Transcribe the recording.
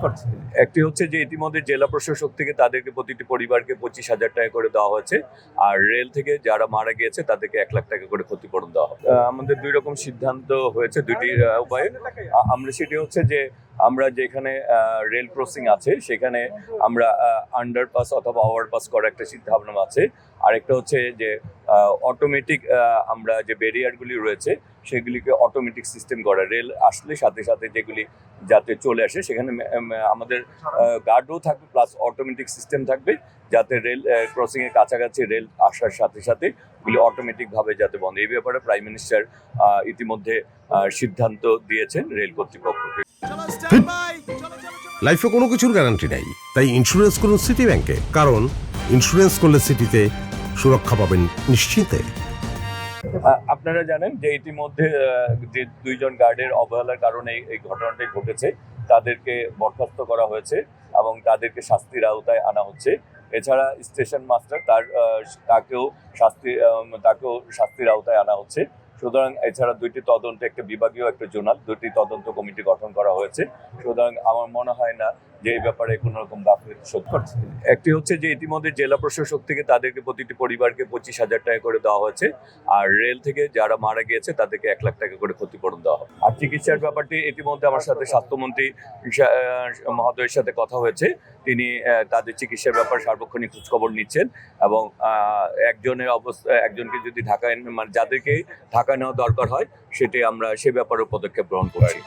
করছে? একটি হচ্ছে যে ইতিমধ্যে জেলা প্রশাসক থেকে তাদেরকে প্রতিটি পরিবারকে 25,000 টাকা করে দেওয়া হয়েছে, আর রেল থেকে যারা মারা গিয়েছে তাদেরকে 1 লাখ টাকা করে ক্ষতিপূরণ দেওয়া হবে। আমাদের দুই রকম সিদ্ধান্ত হয়েছে, দুইটি উপায়ে। আমরা সেটি হচ্ছে যে আমরা যেখানে রেল ক্রসিং আছে সেখানে আমরা আন্ডারপাস অথবা ওভারপাস করার একটা চিন্তা ভাবনা আছে। আরেকটা হচ্ছে যে অটোমেটিক আমরা যে ব্যারিয়ারগুলি রয়েছে সেগুলিকে অটোমেটিক সিস্টেম করা, রেল আসলে সাথে সাথে যেগুলি যাতে চলে আসে সেখানে আমাদের গার্ডও থাকবে, প্লাস অটোমেটিক সিস্টেম থাকবে যাতে রেল ক্রসিং এর কাছাকাছি রেল আসার সাথে সাথে ওগুলি অটোমেটিক ভাবে যাতে বন্ধ। এই ব্যাপারে প্রাইম মিনিস্টার ইতিমধ্যে সিদ্ধান্ত দিয়েছেন রেল কর্তৃপক্ষকে। লাইফে কোনো কিছুর গ্যারান্টি নাই, তাই ইন্স্যুরেন্স করুন সিটি ব্যাংকে, কারণ ইন্স্যুরেন্স করলে সিটিতে সুরক্ষা পাবেন নিশ্চিন্তে। আপনারা জানেন যে ইতিমধ্যে যে দুইজন গার্ডের অবহেলার কারণে এই ঘটনাটি ঘটেছে, তাদেরকে বরখাস্ত করা হয়েছে এবং তাদেরকে শাস্তির আওতায় আনা হচ্ছে। এছাড়া স্টেশন মাস্টার তাকেও শাস্তির আওতায় আনা হচ্ছে। সুতরাং এছাড়া দুইটি তদন্ত, একটা বিভাগীয় একটা জোনাল, দুটি তদন্ত কমিটি গঠন করা হয়েছে। সুতরাং আমার মনে হয় না যে এই ব্যাপারে কোনো রকম গাফিলতি করছে। একটি হচ্ছে যে ইতিমধ্যে জেলা প্রশাসক থেকে তাদেরকে প্রতিটি পরিবারকে 25,000 টাকা করে দেওয়া হয়েছে, আর রেল থেকে যারা মারা গিয়েছে তাদেরকে 1 লাখ টাকা করে ক্ষতিপূরণ দেওয়া হবে। আর চিকিৎসার ব্যাপারটি ইতিমধ্যে আমার সাথে স্বাস্থ্যমন্ত্রী মহোদয়ের সাথে কথা হয়েছে। তিনি তাদের চিকিৎসার ব্যাপারে সার্বক্ষণিক খোঁজখবর নিচ্ছেন এবং একজনকে যদি ঢাকায়, মানে যাদেরকে ঢাকায় নেওয়া দরকার হয় সেটি আমরা সে ব্যাপারে পদক্ষেপ গ্রহণ করছি।